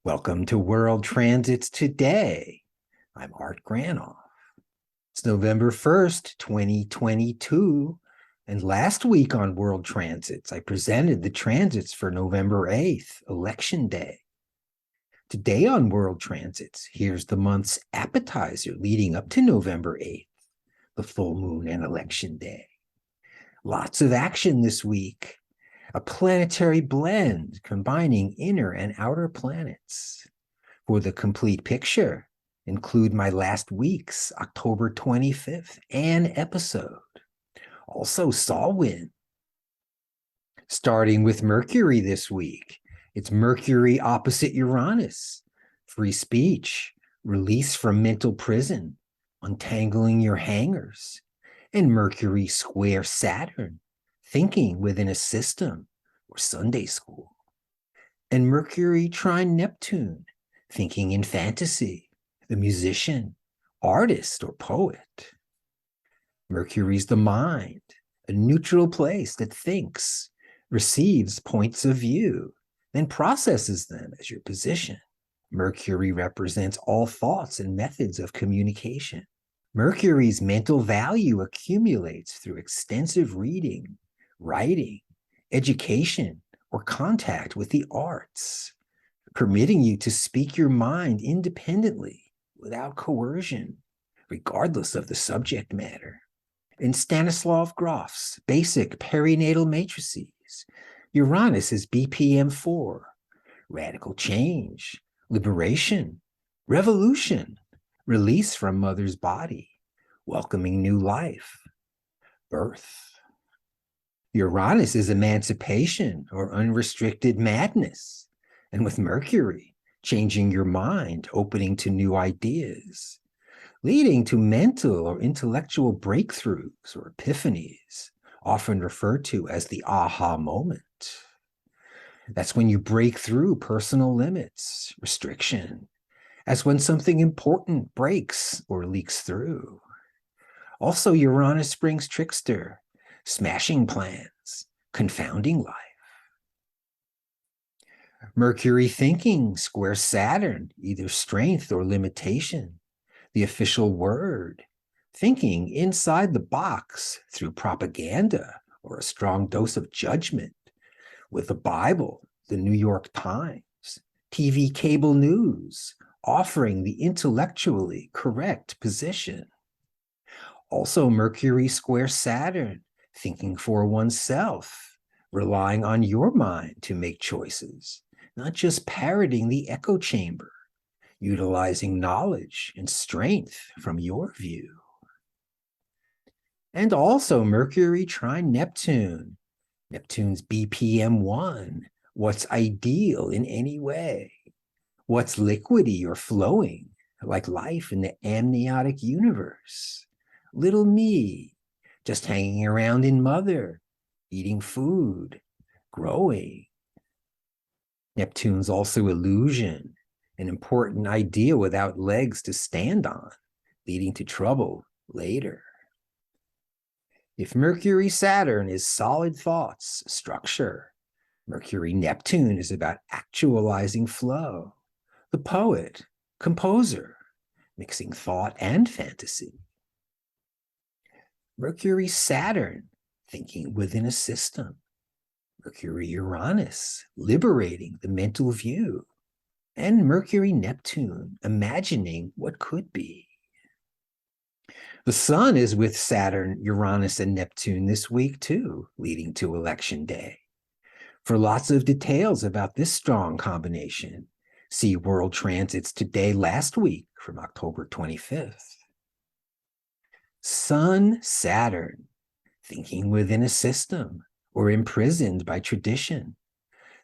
Welcome to World Transits Today. I'm Art Granoff. It's November 1st, 2022. And last week on World Transits, I presented the transits for November 8th, Election Day. Today on World Transits, here's the month's appetizer leading up to November 8th, the full moon and Election Day. Lots of action this week. A planetary blend combining inner and outer planets. For the complete picture, include my last week's October 25th episode. Also Solwyn. Starting with Mercury this week, it's Mercury opposite Uranus. Free speech, release from mental prison, untangling your hangers. And Mercury square Saturn, thinking within a system, or Sunday school. And Mercury trine Neptune, thinking in fantasy, the musician, artist, or poet. Mercury's the mind, a neutral place that thinks, receives points of view, then processes them as your position. Mercury represents all thoughts and methods of communication. Mercury's mental value accumulates through extensive reading, writing, education, or contact with the arts, permitting you to speak your mind independently without coercion, regardless of the subject matter. In Stanislav Grof's basic perinatal matrices, Uranus is BPM 4, radical change, liberation, revolution, release from mother's body, welcoming new life, birth. Uranus is emancipation or unrestricted madness, and with Mercury, changing your mind, opening to new ideas, leading to mental or intellectual breakthroughs or epiphanies, often referred to as the aha moment. That's when you break through personal limits, restriction, as when something important breaks or leaks through. Also, Uranus brings trickster, smashing plans, confounding life. Mercury thinking squares Saturn, either strength or limitation, the official word, thinking inside the box through propaganda or a strong dose of judgment, with the Bible, the New York Times, TV cable news, offering the intellectually correct position. Also, Mercury squares Saturn, thinking for oneself, relying on your mind to make choices, not just parroting the echo chamber, utilizing knowledge and strength from your view. And also Mercury trine Neptune, Neptune's BPM 1, what's ideal in any way, what's liquidy or flowing, like life in the amniotic universe, little me, just hanging around in mother, eating food, growing. Neptune's also illusion, an important idea without legs to stand on, leading to trouble later. If Mercury Saturn is solid thoughts, structure, Mercury Neptune is about actualizing flow, the poet, composer, mixing thought and fantasy. Mercury Saturn, thinking within a system. Mercury Uranus, liberating the mental view. And Mercury Neptune, imagining what could be. The sun is with Saturn, Uranus, and Neptune this week too, leading to Election Day. For lots of details about this strong combination, see World Transits Today last week from October 25th. Sun Saturn, thinking within a system or imprisoned by tradition.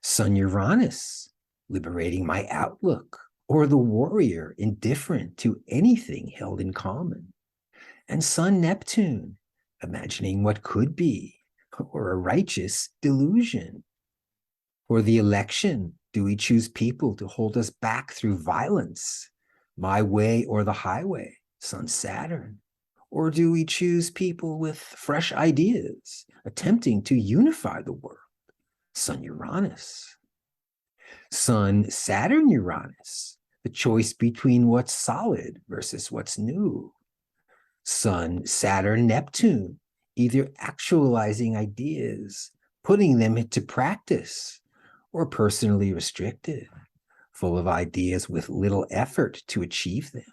Sun Uranus, liberating my outlook, or the warrior indifferent to anything held in common. And Sun Neptune, imagining what could be, or a righteous delusion. For the election, do we choose people to hold us back through violence, my way or the highway, Sun Saturn? Or do we choose people with fresh ideas, attempting to unify the world, Sun Uranus? Sun, Saturn, Uranus, the choice between what's solid versus what's new. Sun, Saturn, Neptune, either actualizing ideas, putting them into practice, or personally restricted, full of ideas with little effort to achieve them.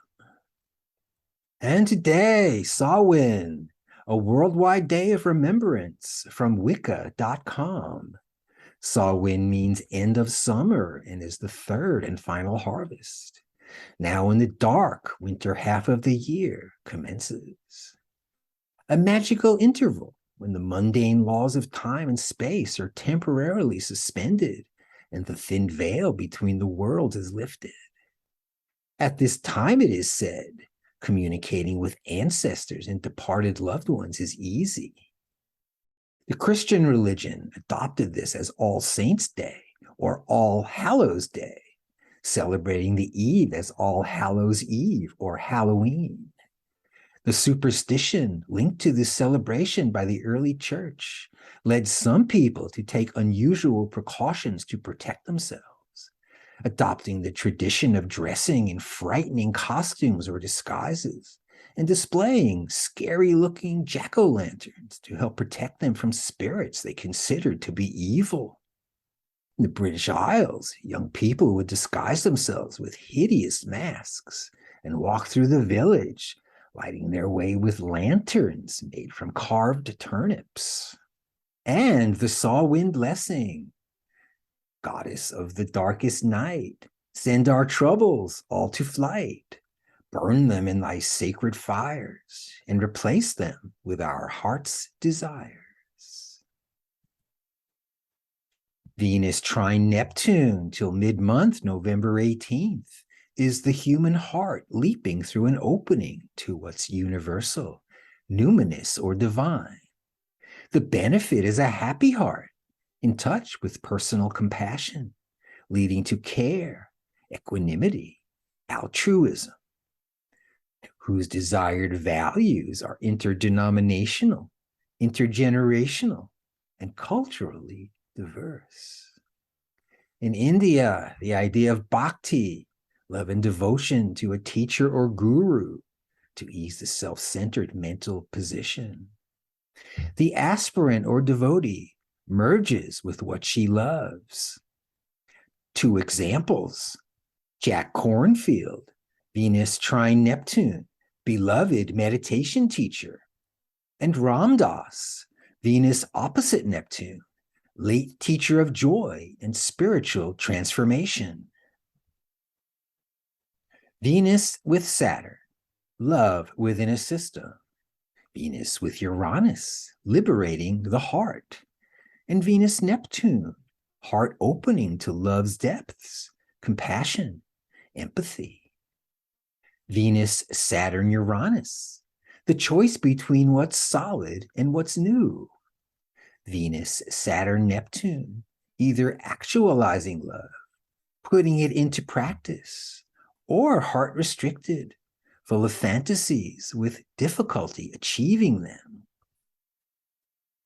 And today, Samhain, a worldwide day of remembrance from Wicca.com. Samhain means end of summer and is the third and final harvest. Now in the dark winter half of the year commences. A magical interval when the mundane laws of time and space are temporarily suspended and the thin veil between the worlds is lifted. At this time, it is said, communicating with ancestors and departed loved ones is easy. The Christian religion adopted this as All Saints' Day or All Hallows' Day, celebrating the eve as All Hallows' Eve or Halloween. The superstition linked to this celebration by the early church led some people to take unusual precautions to protect themselves, adopting the tradition of dressing in frightening costumes or disguises and displaying scary-looking jack-o'-lanterns to help protect them from spirits they considered to be evil. In the British Isles, young people would disguise themselves with hideous masks and walk through the village, lighting their way with lanterns made from carved turnips. And the Samhain blessing, goddess of the darkest night, send our troubles all to flight. Burn them in thy sacred fires and replace them with our heart's desires. Venus trine Neptune till mid-month, November 18th, is the human heart leaping through an opening to what's universal, numinous, or divine. The benefit is a happy heart in touch with personal compassion, leading to care, equanimity, altruism, whose desired values are interdenominational, intergenerational, and culturally diverse. In India, the idea of bhakti, love and devotion to a teacher or guru to ease the self-centered mental position. The aspirant or devotee merges with what she loves. Two examples: Jack Cornfield, Venus trine Neptune, beloved meditation teacher, and Ram Dass, Venus opposite Neptune, late teacher of joy and spiritual transformation. Venus with Saturn, love within a system. Venus with Uranus, liberating the heart. And Venus Neptune, heart opening to love's depths, compassion, empathy. Venus Saturn Uranus, the choice between what's solid and what's new. Venus Saturn Neptune, either actualizing love, putting it into practice, or heart restricted, full of fantasies with difficulty achieving them.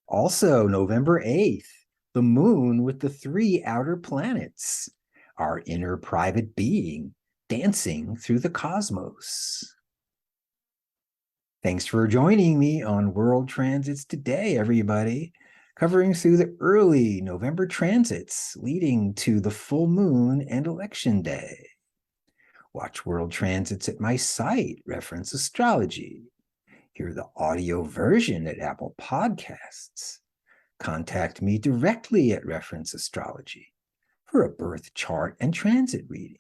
Also, November 8th, the moon with the 3 outer planets, our inner private being dancing through the cosmos. Thanks for joining me on World Transits Today, everybody, covering through the early November transits leading to the full moon and election day. Watch World Transits at my site, Reference Astrology. Hear the audio version at Apple Podcasts. Contact me directly at Reference Astrology for a birth chart and transit reading,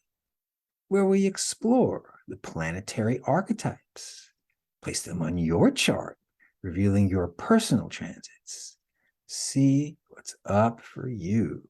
where we explore the planetary archetypes. Place them on your chart, revealing your personal transits. See what's up for you.